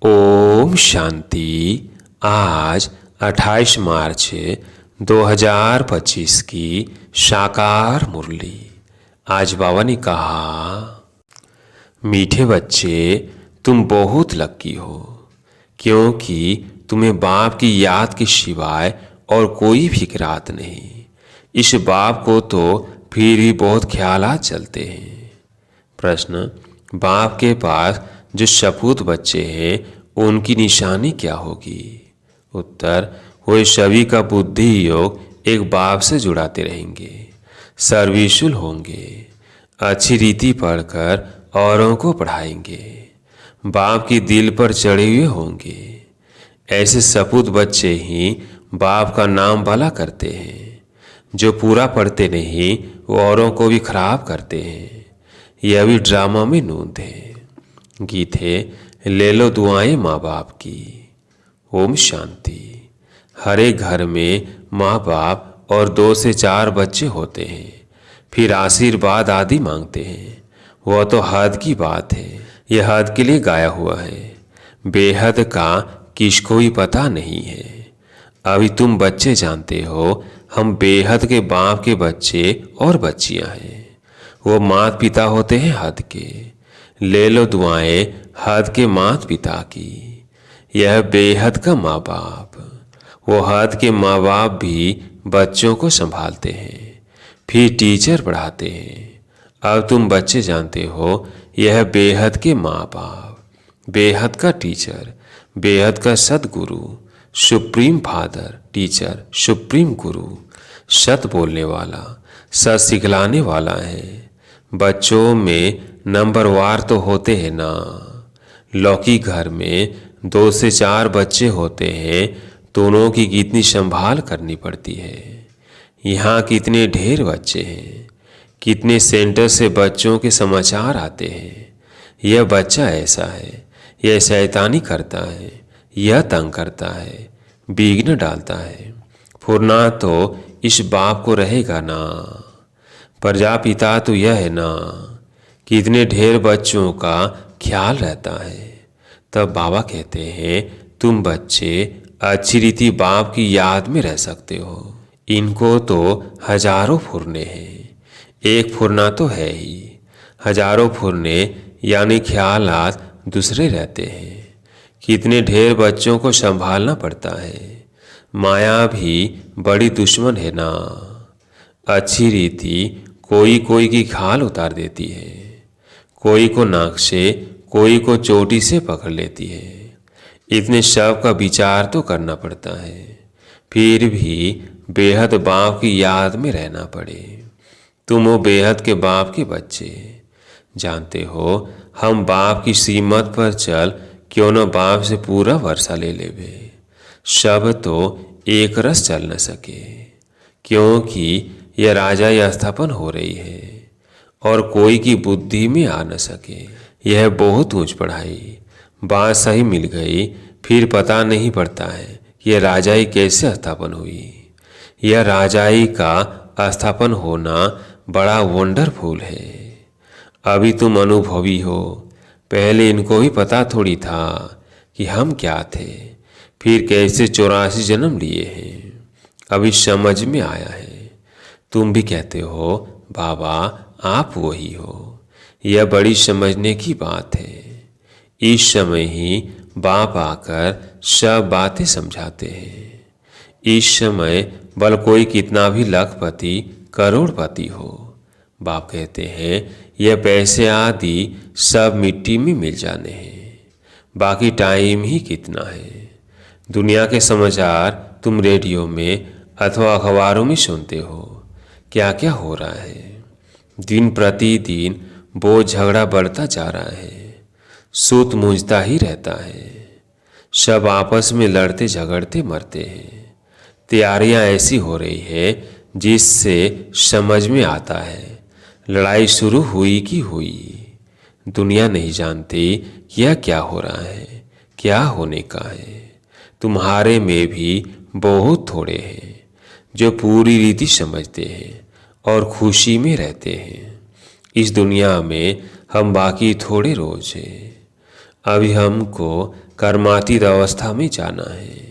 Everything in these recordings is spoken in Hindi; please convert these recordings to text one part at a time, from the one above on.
ओम शांति। आज 28 मार्च 2025 की साकार मुरली। आज बाबा ने कहा, मीठे बच्चे तुम बहुत लकी हो, क्योंकि तुम्हें बाप की याद के सिवाय और कोई फिक्रात नहीं। इस बाप को तो फिर भी बहुत ख्यालात चलते हैं। प्रश्न, बाप के पास जो सपूत बच्चे हैं उनकी निशानी क्या होगी? उत्तर, वे सभी का बुद्धि योग एक बाप से जुड़ाते रहेंगे, सर्विसुल होंगे, अच्छी रीति पढ़कर औरों को पढ़ाएंगे, बाप की दिल पर चढ़े हुए होंगे। ऐसे सपूत बच्चे ही बाप का नाम भला करते हैं। जो पूरा पढ़ते नहीं वो औरों को भी खराब करते हैं। यह भी ड्रामा में नूंद है। गीत है, ले लो दुआएं माँ बाप की। ओम शांति। हर एक घर में माँ बाप और 2 से 4 बच्चे होते हैं, फिर आशीर्वाद आदि मांगते हैं। वह तो हद की बात है। यह हद के लिए गाया हुआ है। बेहद का किसको ही पता नहीं है। अभी तुम बच्चे जानते हो, हम बेहद के बाप के बच्चे और बच्चियां हैं। वो माता पिता होते हैं हद के। ले लो दुआएं हद के माता पिता की। यह बेहद का माँ बाप। वो हद के माँ बाप भी बच्चों को संभालते हैं, फिर टीचर पढ़ाते हैं। अब तुम बच्चे जानते हो, यह बेहद के माँ बाप, बेहद का टीचर, बेहद का सदगुरु, सुप्रीम फादर, टीचर, सुप्रीम गुरु, सत बोलने वाला, सत सिखलाने वाला है। बच्चों में नंबरवार तो होते हैं ना। लौकिक घर में 2 से 4 बच्चे होते हैं, दोनों की कितनी संभाल करनी पड़ती है। यहाँ कितने ढेर बच्चे हैं, कितने सेंटर से बच्चों के समाचार आते हैं। यह बच्चा ऐसा है, यह शैतानी करता है, यह तंग करता है, विघ्न डालता है। फुरना तो इस बाप को रहेगा ना। प्रजापिता तो यह है ना, कितने ढेर बच्चों का ख्याल रहता है। तब बाबा कहते हैं, तुम बच्चे अच्छी रीति बाप की याद में रह सकते हो। इनको तो हजारों फुरने हैं, एक फुरना तो है ही। हजारों फुरने यानी ख्यालात दूसरे रहते हैं। कितने ढेर बच्चों को संभालना पड़ता है। माया भी बड़ी दुश्मन है ना। अच्छी रीति कोई कोई की खाल उतार देती है, कोई को नाक से, कोई को चोटी से पकड़ लेती है। इतने सब का विचार तो करना पड़ता है, फिर भी बेहद बाप की याद में रहना पड़े। तुम हो बेहद के बाप के बच्चे। जानते हो, हम बाप की सीमत पर चल क्यों न बाप से पूरा वर्षा ले लेवे। सब तो एक रस चल न सके, क्योंकि यह राजा या स्थापन हो रही है और कोई की बुद्धि में आ न सके। यह बहुत ऊंच पढ़ाई। बात सही मिल गई, फिर पता नहीं पड़ता है यह राजाई कैसे स्थापन हुई। यह राजाई का स्थापन होना बड़ा वंडरफुल है। अभी तुम अनुभवी हो, पहले इनको भी पता थोड़ी था कि हम क्या थे, फिर कैसे 84 जन्म लिए हैं। अभी समझ में आया है। तुम भी कहते हो, बाबा आप वही हो। यह बड़ी समझने की बात है। इस समय ही बाप आकर सब बातें समझाते हैं। इस समय बल कोई कितना भी लखपति, करोड़पति हो, बाप कहते हैं यह पैसे आदि सब मिट्टी में मिल जाने हैं। बाकी टाइम ही कितना है। दुनिया के समाचार तुम रेडियो में अथवा अखबारों में सुनते हो, क्या क्या हो रहा है। दिन प्रतिदिन वो झगड़ा बढ़ता जा रहा है, सूत मूंझता ही रहता है। सब आपस में लड़ते झगड़ते मरते हैं। तैयारियां ऐसी हो रही है जिससे समझ में आता है लड़ाई शुरू हुई कि हुई। दुनिया नहीं जानती यह क्या हो रहा है, क्या होने का है। तुम्हारे में भी बहुत थोड़े हैं जो पूरी रीति समझते हैं और खुशी में रहते हैं। इस दुनिया में हम बाकी थोड़े रोज हैं। अभी हमको कर्मातीत अवस्था में जाना है।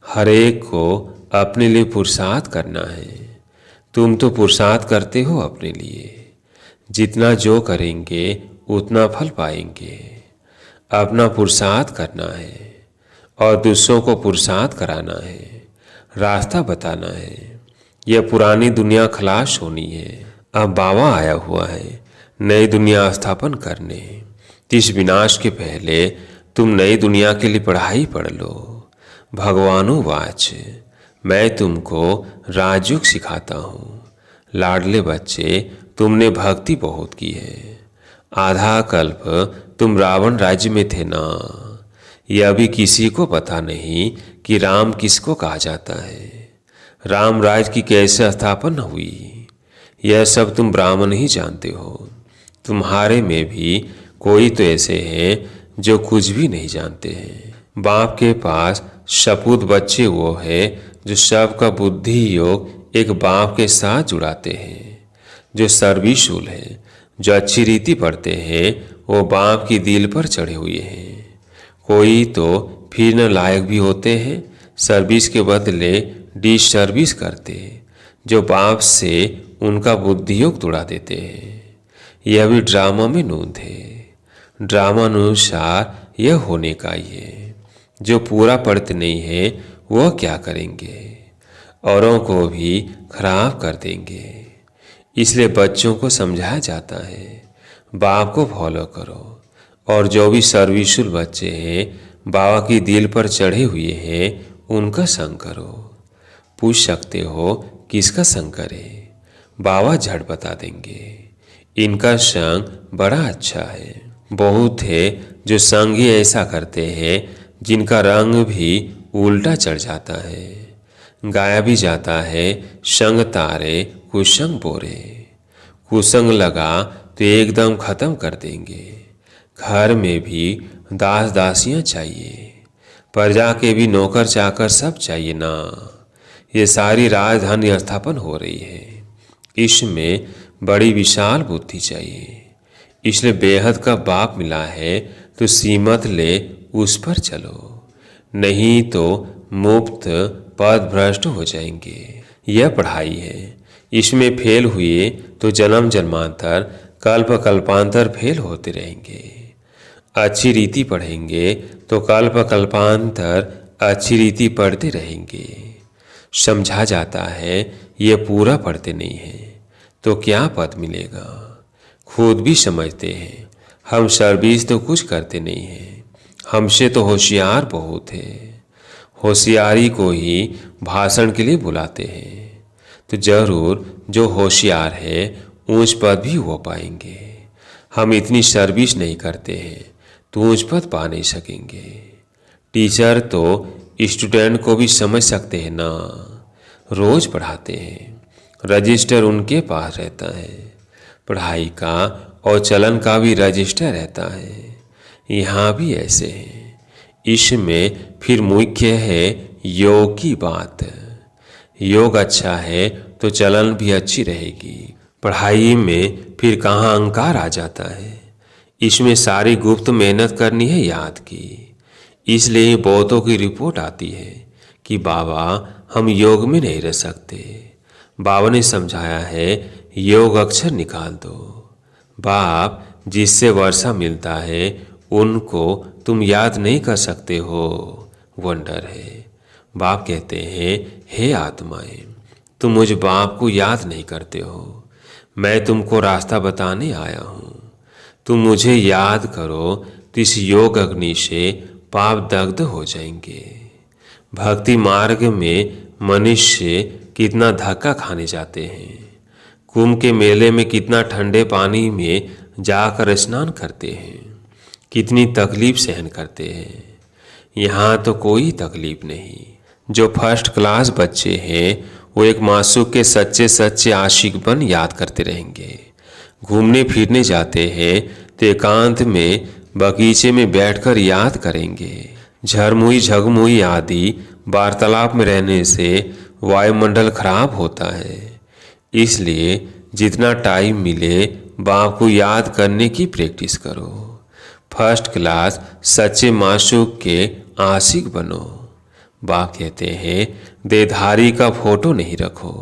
हर एक को अपने लिए पुरुषार्थ करना है। तुम तो पुरुषार्थ करते हो अपने लिए। जितना जो करेंगे उतना फल पाएंगे। अपना पुरुषार्थ करना है और दूसरों को पुरुषार्थ कराना है, रास्ता बताना है। यह पुरानी दुनिया खलास होनी है। अब बाबा आया हुआ है नई दुनिया स्थापन करने। इस विनाश के पहले तुम नई दुनिया के लिए पढ़ाई पढ़ लो। भगवानुवाच, मैं तुमको राजयोग सिखाता हूँ। लाडले बच्चे, तुमने भक्ति बहुत की है। आधा कल्प तुम रावण राज्य में थे ना। यह अभी किसी को पता नहीं कि राम किसको कहा जाता है, राम राज्य की कैसे स्थापना हुई। यह सब तुम ब्राह्मण ही जानते हो। तुम्हारे में भी कोई तो ऐसे हैं जो कुछ भी नहीं जानते हैं। बाप के पास सपूत बच्चे वो है जो सबका बुद्धि योग एक बाप के साथ जुड़ाते हैं, जो सर्विसफुल है, जो अच्छी रीति पढ़ते हैं, वो बाप की दिल पर चढ़े हुए हैं। कोई तो फिर न लायक भी होते हैं, सर्विस के बदले डिस सर्विस करते, जो बाप से उनका बुद्धि योग तोड़ा देते हैं। यह भी ड्रामा में नूंद है। ड्रामा अनुसार यह होने का ही है। जो पूरा पढ़ते नहीं है वह क्या करेंगे, औरों को भी खराब कर देंगे। इसलिए बच्चों को समझाया जाता है, बाप को फॉलो करो। और जो भी सर्विसफुल बच्चे हैं, बाबा की दिल पर चढ़े हुए हैं, उनका संग करो। पूछ सकते हो किसका संग करें? बाबा झट बता देंगे। इनका संग बड़ा अच्छा है। बहुत है जो संग ही ऐसा करते हैं जिनका रंग भी उल्टा चढ़ जाता है। गाया भी जाता है, संग तारे कुसंग बोरे। कुसंग लगा तो एकदम खत्म कर देंगे। घर में भी दास दासियां चाहिए, प्रजा के भी नौकर चाकर सब चाहिए ना। ये सारी राजधानी स्थापन हो रही है। इसमें बड़ी विशाल बुद्धि चाहिए। इसलिए बेहद का बाप मिला है तो सीमत ले उस पर चलो, नहीं तो मुफ्त पद भ्रष्ट हो जाएंगे। यह पढ़ाई है। इसमें फेल हुए तो जन्म जन्मांतर कल्प कल्पांतर फेल होते रहेंगे। अच्छी रीति पढ़ेंगे तो कल्प कल्पांतर अच्छी रीति पढ़ते रहेंगे। समझा जाता है ये पूरा पढ़ते नहीं है तो क्या पद मिलेगा। खुद भी समझते हैं हम सर्विस तो कुछ करते नहीं हैं, हमसे तो होशियार बहुत है। होशियारी को ही भाषण के लिए बुलाते हैं, तो जरूर जो होशियार है ऊंच पद भी हो पाएंगे। हम इतनी सर्विस नहीं करते हैं तो ऊंच पद पा नहीं सकेंगे। टीचर तो स्टूडेंट को भी समझ सकते हैं ना। रोज पढ़ाते हैं, रजिस्टर उनके पास रहता है। पढ़ाई का और चलन का भी रजिस्टर रहता है। यहाँ भी ऐसे है। इसमें फिर मुख्य है योग की बात। योग अच्छा है तो चलन भी अच्छी रहेगी। पढ़ाई में फिर कहाँ अहंकार आ जाता है। इसमें सारी गुप्त मेहनत करनी है याद की। इसलिए बहुतों की रिपोर्ट आती है कि बाबा हम योग में नहीं रह सकते। बाबा ने समझाया है योग अक्षर निकाल दो। बाप जिससे वर्षा मिलता है उनको तुम याद नहीं कर सकते हो, वंडर है। बाप कहते हैं हे आत्माएं, तुम मुझ बाप को याद नहीं करते हो। मैं तुमको रास्ता बताने आया हूँ। तुम मुझे याद करो तो इस योग अग्नि से पाप दग्ध हो जाएंगे। भक्ति मार्ग में मनुष्य कितना धक्का खाने जाते हैं। कुंभ के मेले में कितना ठंडे पानी में जाकर स्नान करते हैं, कितनी तकलीफ सहन करते हैं। यहाँ तो कोई तकलीफ नहीं। जो फर्स्ट क्लास बच्चे हैं वो एक मासूक के सच्चे सच्चे आशिक बन याद करते रहेंगे। घूमने फिरने जाते हैं तो एकांत में बगीचे में बैठकर याद करेंगे। झरमुई झगमुई आदि वार्तालाप में रहने से वायुमंडल खराब होता है। इसलिए जितना टाइम मिले बाप को याद करने की प्रैक्टिस करो। फर्स्ट क्लास सच्चे माशूक के आशिक बनो। बाप कहते हैं देहधारी का फोटो नहीं रखो,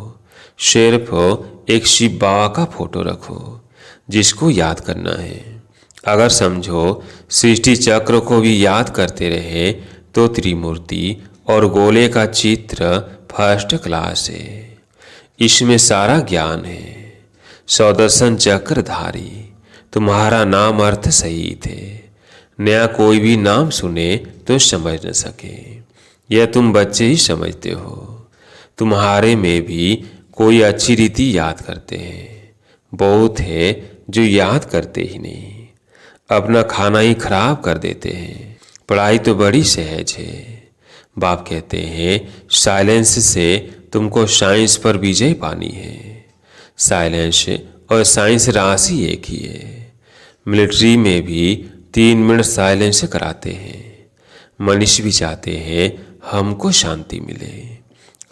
सिर्फ एक शिव बाबा का फोटो रखो जिसको याद करना है। अगर समझो सृष्टि चक्र को भी याद करते रहे तो त्रिमूर्ति और गोले का चित्र फर्स्ट क्लास है। इसमें सारा ज्ञान है। सौदर्शन चक्रधारी तुम्हारा नाम अर्थ सही थे। नया कोई भी नाम सुने तो समझ न सके, यह तुम बच्चे ही समझते हो। तुम्हारे में भी कोई अच्छी रीति याद करते हैं, बहुत है जो याद करते ही नहीं, अपना खाना ही खराब कर देते हैं। पढ़ाई तो बड़ी सहज है। बाप कहते हैं साइलेंस से तुमको साइंस पर विजय पानी है। साइलेंस और साइंस राशि एक ही है। मिलिट्री में भी 3 मिनट साइलेंस कराते हैं। मनुष्य भी चाहते हैं हमको शांति मिले।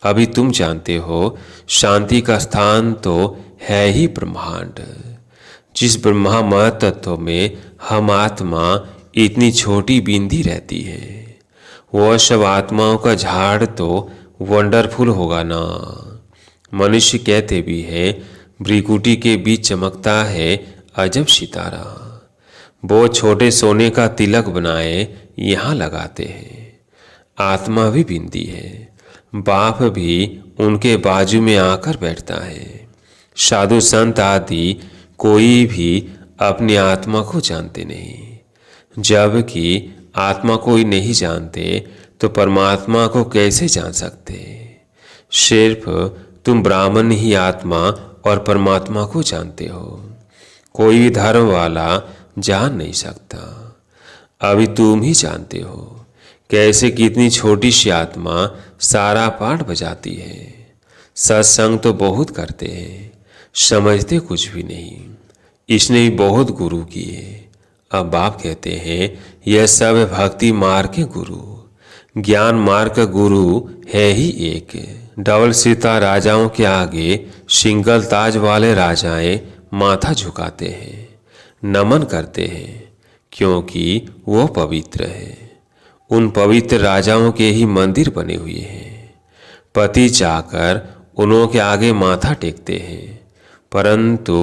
अभी तुम जानते हो शांति का स्थान तो है ही ब्रह्मांड। जिस ब्रह्मामय तत्व में हम आत्मा इतनी छोटी बिंदी रहती है, वह सब आत्माओं का झाड़ तो वंडरफुल होगा ना। मनुष्य कहते भी है भ्रिकुटी के बीच चमकता है अजब सितारा। वो छोटे सोने का तिलक बनाए यहाँ लगाते हैं। आत्मा भी बिंदी है। बाप भी उनके बाजू में आकर बैठता है। साधु संत आदि कोई भी अपनी आत्मा को जानते नहीं। जबकि आत्मा कोई नहीं जानते तो परमात्मा को कैसे जान सकते? सिर्फ तुम ब्राह्मण ही आत्मा और परमात्मा को जानते हो। कोई भी धर्म वाला जान नहीं सकता। अभी तुम ही जानते हो कैसे कितनी छोटी सी आत्मा सारा पाठ बजाती है। सत्संग तो बहुत करते हैं, समझते कुछ भी नहीं। इसने भी बहुत गुरु किए। अब बाप कहते हैं यह सब भक्ति मार्ग के गुरु। ज्ञान मार्ग का गुरु है ही एक। डबल सीता राजाओं के आगे सिंगल ताज वाले राजाएं माथा झुकाते हैं, नमन करते हैं, क्योंकि वो पवित्र है। उन पवित्र राजाओं के ही मंदिर बने हुए हैं। पति चाहकर उन्हों के आगे माथा टेकते हैं, परंतु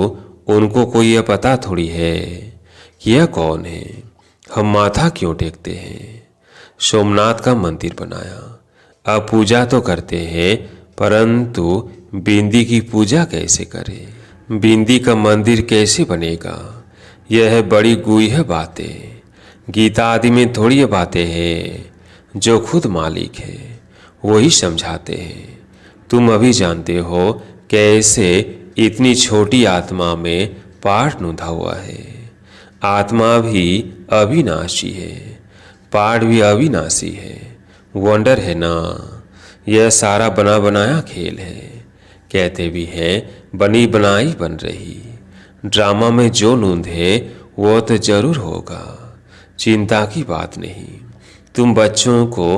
उनको कोई यह पता थोड़ी है कि यह कौन है, हम माथा क्यों टेकते हैं। सोमनाथ का मंदिर बनाया, अब पूजा तो करते हैं, परंतु बिंदी की पूजा कैसे करें? बिंदी का मंदिर कैसे बनेगा? यह है बड़ी गुह्य बातें। गीता आदि में थोड़ी ये बातें हैं। जो खुद मालिक है वही समझाते हैं। तुम अभी जानते हो कैसे इतनी छोटी आत्मा में पाठ नूंधा हुआ है। आत्मा भी अविनाशी है, पाठ भी अविनाशी है। वंडर है ना। यह सारा बना बनाया खेल है। कहते भी हैं बनी बनाई बन रही। ड्रामा में जो नूंद है वो तो जरूर होगा, चिंता की बात नहीं। तुम बच्चों को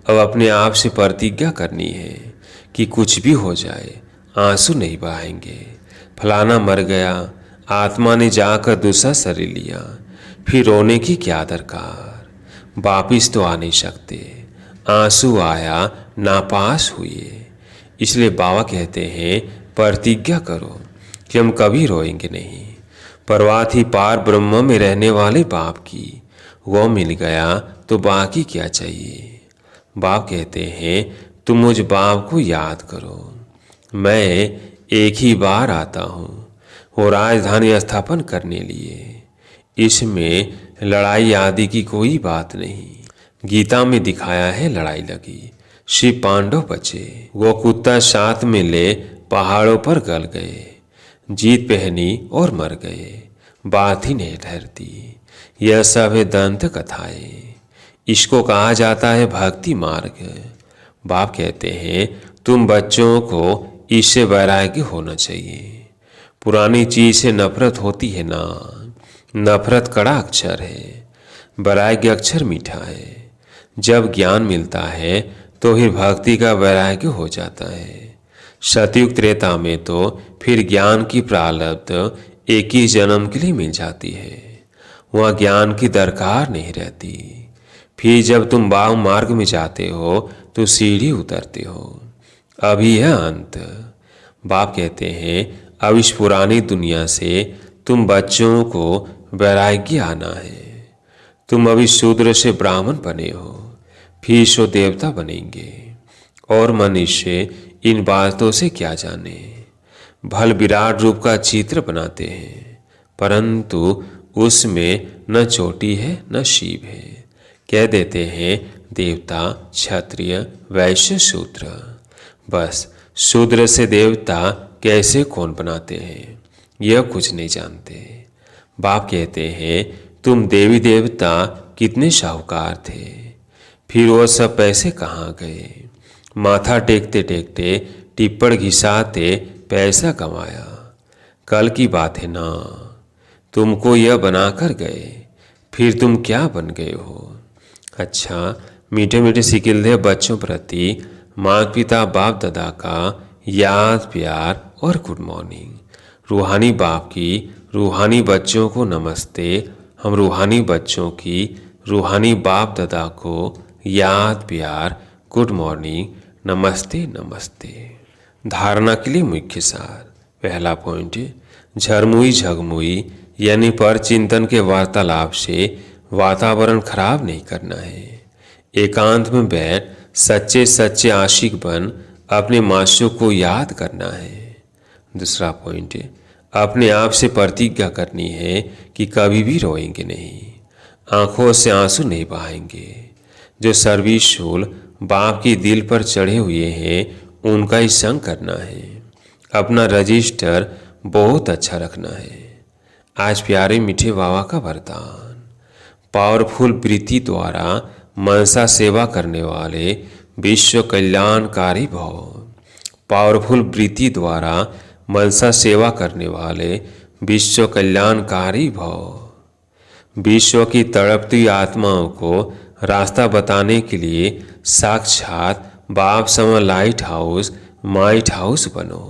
अब अपने आप से प्रतिज्ञा करनी है कि कुछ भी हो जाए आंसू नहीं बहाएंगे। फलाना मर गया, आत्मा ने जाकर दूसरा शरीर लिया, फिर रोने की क्या दरकार? वापिस तो आ नहीं सकते। आंसू आया नापास हुए। इसलिए बाबा कहते हैं प्रतिज्ञा करो कि हम कभी रोएंगे नहीं। परवाह थी पार ब्रह्म में रहने वाले बाप की, वो मिल गया तो बाकी क्या चाहिए। बाप कहते हैं तुम मुझ बाप को याद करो। मैं एक ही बार आता हूँ वो राजधानी स्थापन करने लिए। इसमें लड़ाई आदि की कोई बात नहीं। गीता में दिखाया है लड़ाई लगी, शिव पांडव बचे। वो कुत्ता साथ में ले पहाड़ों पर गल गए, जीत पहनी और मर गए, बात ही नहीं ठहरती। यह सब है दंत कथाएं। इसको कहा जाता है भक्ति मार्ग। बाप कहते हैं तुम बच्चों को इससे वैराग्य होना चाहिए। पुरानी चीज से नफरत होती है ना। नफरत कड़ा अक्षर है, वैराग्य अक्षर मीठा है। जब ज्ञान मिलता है तो फिर भक्ति का वैराग्य हो जाता है। सतयुग त्रेता में तो फिर ज्ञान की प्रारब्ध एक ही जन्म के लिए मिल जाती है। वहाँ ज्ञान की दरकार नहीं रहती। फिर जब तुम वाम मार्ग में जाते हो तो सीढ़ी उतरते हो। अभी है अंत। बाप कहते हैं अब इस पुरानी दुनिया से तुम बच्चों को वैराग्य आना है। तुम अभी शूद्र से ब्राह्मण बने हो, फिर सो देवता बनेंगे। और मनुष्य इन बातों से क्या जाने। भल विराट रूप का चित्र बनाते हैं, परंतु उसमें न चोटी है न शिव है। कह देते हैं देवता, क्षत्रिय, वैश्य, शूद्र। बस शूद्र से देवता कैसे कौन बनाते हैं यह कुछ नहीं जानते। बाप कहते हैं तुम देवी देवता कितने शाहूकार थे, फिर वो सब पैसे कहाँ गए। माथा टेकते टेकते टिप्पण घिसाते पैसा कमाया। कल की बात है ना, तुमको यह बनाकर गए, फिर तुम क्या बन गए हो। अच्छा, मीठे मीठे सिकिलधे बच्चों प्रति माता पिता बाप दादा का याद प्यार और गुड मॉर्निंग। रूहानी बाप की रूहानी बच्चों को नमस्ते। हम रूहानी बच्चों की रूहानी बाप दादा को याद प्यार गुड मॉर्निंग, नमस्ते नमस्ते। धारणा के लिए मुख्य सार। पहला पॉइंट, झरमुई झगमुई यानी पर चिंतन के वार्तालाप से वातावरण खराब नहीं करना है। एकांत में बैठ सच्चे सच्चे आशिक बन अपने मासूम को याद करना है। दूसरा पॉइंट, अपने आप से प्रतिज्ञा करनी है कि कभी भी रोएंगे नहीं, आंखों से आंसू नहीं बहाएंगे। जो सर्विसशूल बाप के दिल पर चढ़े हुए हैं उनका ही संग करना है। अपना रजिस्टर बहुत अच्छा रखना है। आज प्यारे मीठे बाबा का वरदान, पावरफुल वृत्ति द्वारा मनसा सेवा करने वाले विश्व कल्याणकारी भव। पावरफुल वृत्ति द्वारा मनसा सेवा करने वाले विश्व कल्याणकारी भव। विश्व की तड़पती आत्माओं को रास्ता बताने के लिए साक्षात बाप सम लाइट हाउस माइट हाउस बनो।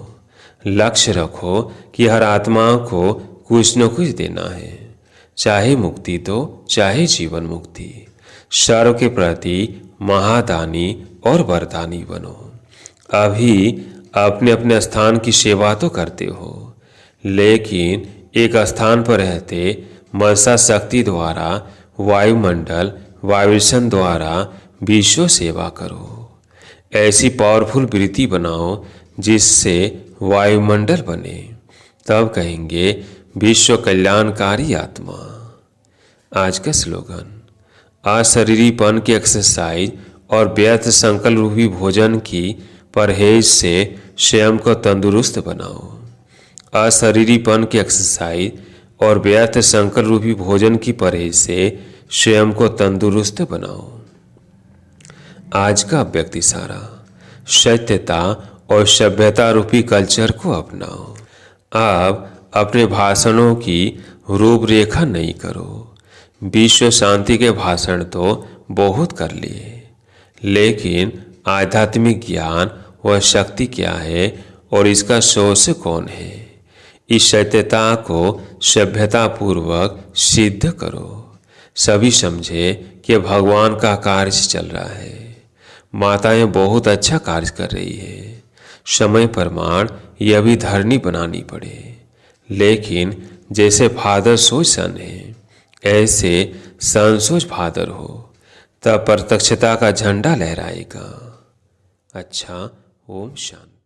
लक्ष्य रखो कि हर आत्मा को कुछ न कुछ देना है, चाहे मुक्ति तो चाहे जीवन मुक्ति। सर्व के प्रति महादानी और वरदानी बनो। अभी अपने अपने स्थान की सेवा तो करते हो, लेकिन एक स्थान पर रहते मनसा शक्ति द्वारा वायुमंडल वाइब्रेशन द्वारा विश्व सेवा करो। ऐसी पावरफुल वृत्ति बनाओ जिससे वायुमंडल बने, तब कहेंगे विश्व कल्याणकारी आत्मा। आज का स्लोगन, अशरीरीपन की एक्सरसाइज और व्यर्थ संकल्प रूपी भोजन की परहेज से स्वयं को तंदुरुस्त बनाओ। अशरीरीपन की एक्सरसाइज और व्यर्थ संकल्प रूपी भोजन की परहेज से स्वयं को तंदुरुस्त बनाओ। आज का व्यक्ति सारा, सत्यता और सभ्यता रूपी कल्चर को अपनाओ। अब अपने भाषणों की रूपरेखा नहीं करो। विश्व शांति के भाषण तो बहुत कर लिए, लेकिन आध्यात्मिक ज्ञान व शक्ति क्या है और इसका सोर्स कौन है, इस सत्यता को सभ्यता पूर्वक सिद्ध करो। सभी समझे कि भगवान का कार्य चल रहा है। माताएं बहुत अच्छा कार्य कर रही है। समय प्रमाण यह भी धरनी बनानी पड़े, लेकिन जैसे फादर सोच सन है ऐसे सन सोच फादर हो, तब प्रत्यक्षता का झंडा लहराएगा। अच्छा, ओम शांति।